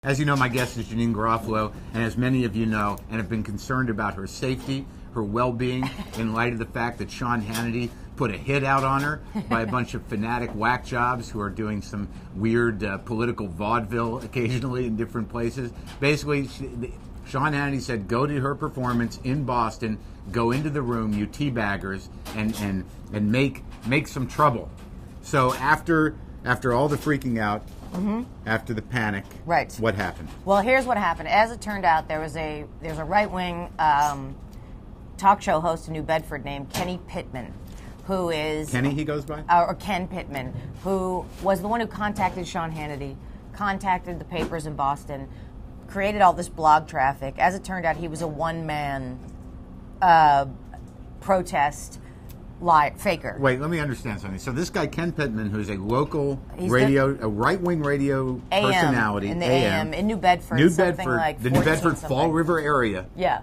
As you know, my guest is Janeane Garofalo, and as many of you know, and have been concerned about her safety, her well-being, in light of the fact that Sean Hannity put a hit out on her by a bunch of fanatic whack jobs who are doing some weird political vaudeville occasionally in different places. Basically, Sean Hannity said, go to her performance in Boston, go into the room, you teabaggers, and make some trouble. So after all the freaking out, after the panic, right? What happened? Well, here's what happened. As it turned out, there's a right-wing talk show host in New Bedford named Kenny Pittman, who is Kenny. He goes by or Ken Pittman, who was the one who contacted Sean Hannity, contacted the papers in Boston, created all this blog traffic. As it turned out, he was a one-man protest faker. Wait, let me understand something. So this guy Ken Pittman, who's a local radio, a right-wing radio personality, in the AM in New Bedford, like the New Bedford Fall River area. Yeah,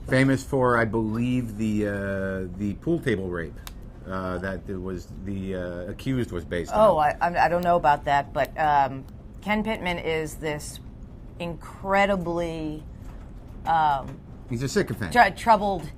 famous for, I believe, the pool table rape that was the accused was based on. Oh, I don't know about that, but Ken Pittman is this incredibly he's a sycophant, troubled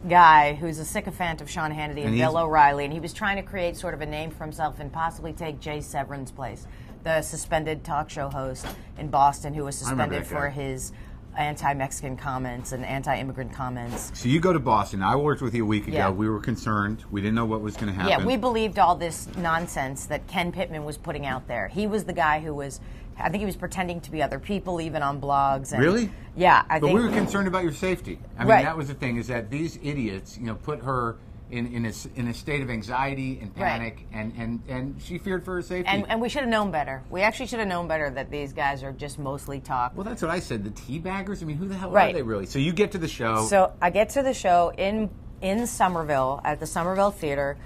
guy who's a sycophant of Sean Hannity and Bill O'Reilly, and he was trying to create sort of a name for himself and possibly take Jay Severin's place, the suspended talk show host in Boston who was suspended for his anti-Mexican comments and anti-immigrant comments. So you go to Boston. I worked with you a week ago. Yeah. We were concerned. We didn't know what was going to happen. Yeah, we believed all this nonsense that Ken Pittman was putting out there. He was the guy who was, I think he was pretending to be other people, even on blogs. And, really? Yeah, But we were concerned about your safety. I mean, that was the thing, is that these idiots, put her in a state of anxiety and panic, and she feared for her safety. And we should have known better. We actually should have known better that these guys are just mostly talk. Well, that's what I said. The Teabaggers? I mean, who the hell are they really? So you get to the show. So I get to the show in Somerville, at the Somerville Theater.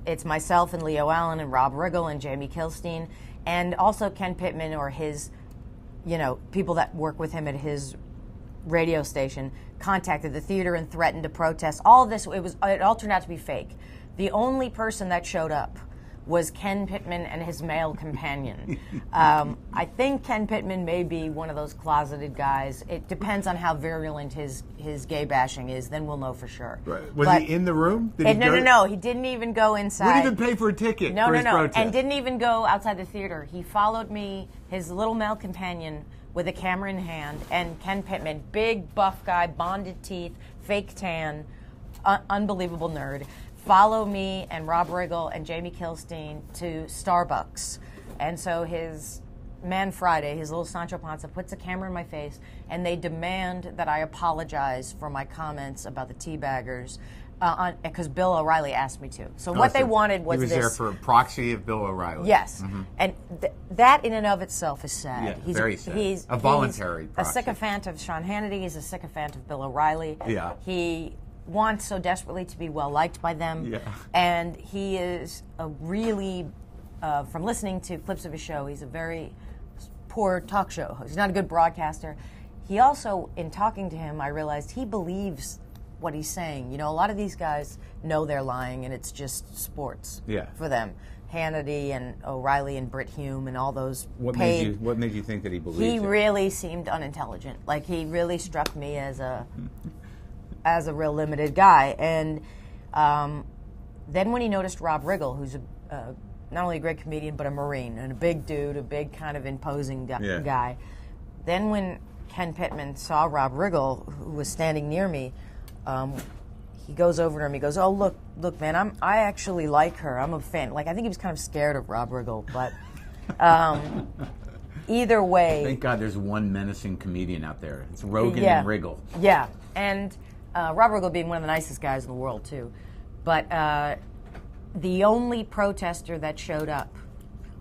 It's myself and Leo Allen and Rob Riggle and Jamie Kilstein, and also Ken Pittman or his, people that work with him at his radio station contacted the theater and threatened to protest. All of this, it all turned out to be fake. The only person that showed up was Ken Pittman and his male companion. I think Ken Pittman may be one of those closeted guys. It depends on how virulent his gay bashing is. Then we'll know for sure. Right. Was he in the room? No. He didn't even go inside. Wouldn't even pay for a ticket for his protest. And didn't even go outside the theater. He followed me, his little male companion, with a camera in hand, and Ken Pittman, big buff guy, bonded teeth, fake tan, unbelievable nerd, follow me and Rob Riggle and Jamie Kilstein to Starbucks. And so his man Friday, his little Sancho Panza, puts a camera in my face, and they demand that I apologize for my comments about the Teabaggers, because Bill O'Reilly asked me to. So what they wanted was this. He was there for a proxy of Bill O'Reilly. Yes. Mm-hmm. And that in and of itself is sad. Yeah, very sad. He's a voluntary proxy. A sycophant of Sean Hannity. He's a sycophant of Bill O'Reilly. Yeah. He wants so desperately to be well-liked by them. Yeah. And he is a really, from listening to clips of his show, he's a very poor talk show host. He's not a good broadcaster. He also, in talking to him, I realized he believes what he's saying. A lot of these guys know they're lying, and it's just sports for them. Hannity and O'Reilly and Brit Hume and all those What made you think that he believed He really seemed unintelligent. Like, he really struck me as a real limited guy. And then when he noticed Rob Riggle, who's not only a great comedian, but a Marine, and a big dude, a big kind of imposing guy. Then when Ken Pittman saw Rob Riggle, who was standing near me, he goes over to him. He goes, "Oh, look, man, I actually like her. I'm a fan." Like, I think he was kind of scared of Rob Riggle, but either way. Thank God there's one menacing comedian out there. It's Rogan and Riggle. Yeah, and Rob Riggle being one of the nicest guys in the world too, but the only protester that showed up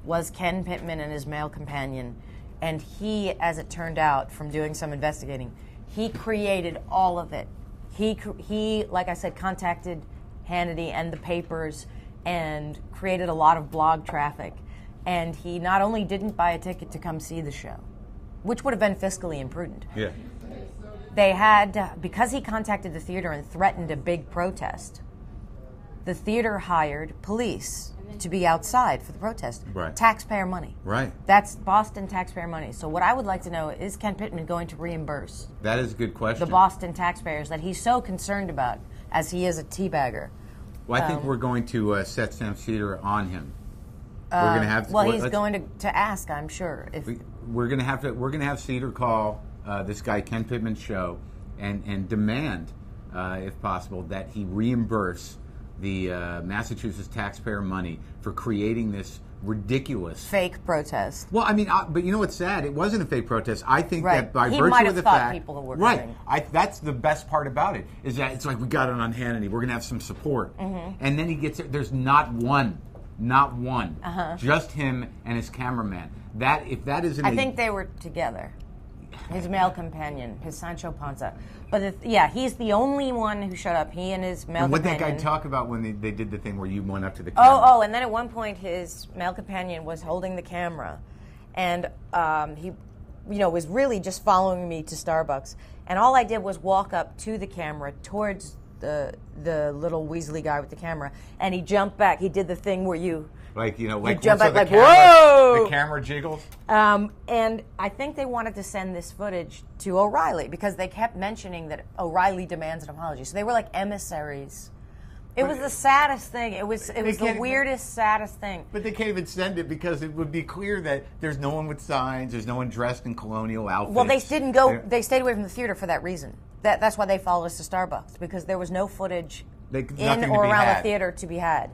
was Ken Pittman and his male companion, and he, as it turned out, from doing some investigating, he created all of it. He, like I said, contacted Hannity and the papers and created a lot of blog traffic. And he not only didn't buy a ticket to come see the show, which would have been fiscally imprudent. Yeah. They had, because he contacted the theater and threatened a big protest, the theater hired police to be outside for the protest. Right. Taxpayer money. Right. That's Boston taxpayer money. So what I would like to know is Ken Pittman going to reimburse That is a good question. the Boston taxpayers that he's so concerned about, as he is a teabagger? Well, I think we're going to set Sam Seder on him. We're going to have. Well, he's going to ask, I'm sure. If We're going to have Seder call this guy Ken Pittman's show and demand, if possible, that he reimburse the Massachusetts taxpayer money for creating this ridiculous fake protest. Well, I mean, but you know what's sad? It wasn't a fake protest. I think Right. that by He virtue might of have the thought fact, people were right? coming. That's the best part about it is that it's like we got it on Hannity. We're gonna have some support, and then he gets it. There's not one, just him and his cameraman. That if that isn't, I think they were together. His male companion, his Sancho Panza. But he's the only one who showed up. He and his male and what companion. that guy talk about when they did the thing where you went up to the camera? Oh, and then at one point his male companion was holding the camera, and he, was really just following me to Starbucks. And all I did was walk up to the camera towards the little Weasley guy with the camera, and he jumped back. He did the thing where you jump back like, camera, whoa! The camera jiggles. And I think they wanted to send this footage to O'Reilly because they kept mentioning that O'Reilly demands an apology. So they were like emissaries. It was the saddest thing. It was the weirdest, saddest thing. But they can't even send it because it would be clear that there's no one with signs, there's no one dressed in colonial outfits. Well, they didn't go. They stayed away from the theater for that reason. That's why they followed us to Starbucks, because there was no footage in or around the theater to be had.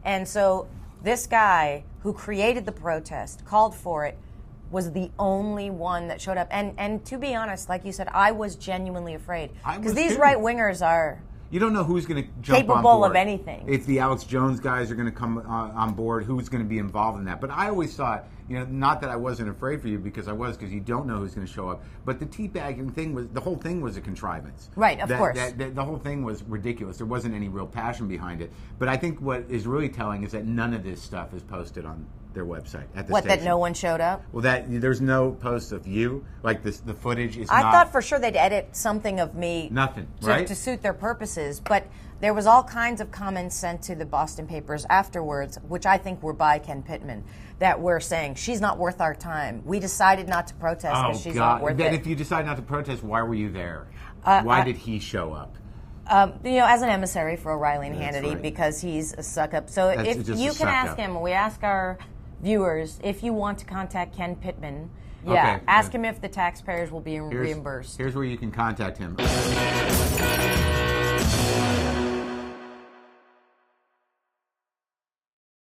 And so this guy who created the protest, called for it, was the only one that showed up. And to be honest, like you said, I was genuinely afraid. Because these right-wingers are... You don't know who's going to jump on board. Capable of anything. If the Alex Jones guys are going to come on board, who's going to be involved in that? But I always thought, not that I wasn't afraid for you, because you don't know who's going to show up. But the teabagging thing the whole thing was a contrivance. Right, of course. The whole thing was ridiculous. There wasn't any real passion behind it. But I think what is really telling is that none of this stuff is posted on their website at the station. That no one showed up? Well, there's no post of you. Like the footage is I thought for sure they'd edit something of me. Nothing, right? To suit their purposes. But there was all kinds of comments sent to the Boston papers afterwards, which I think were by Ken Pittman, that were saying, she's not worth our time. We decided not to protest because she's not worth then it. If you decide not to protest, why were you there? Why did he show up? As an emissary for O'Reilly and That's Hannity, right. because he's a suck-up. So if just you a can ask suck-up. him, we ask our viewers, if you want to contact Ken Pittman, Okay, ask him if the taxpayers will be reimbursed. Here's where you can contact him.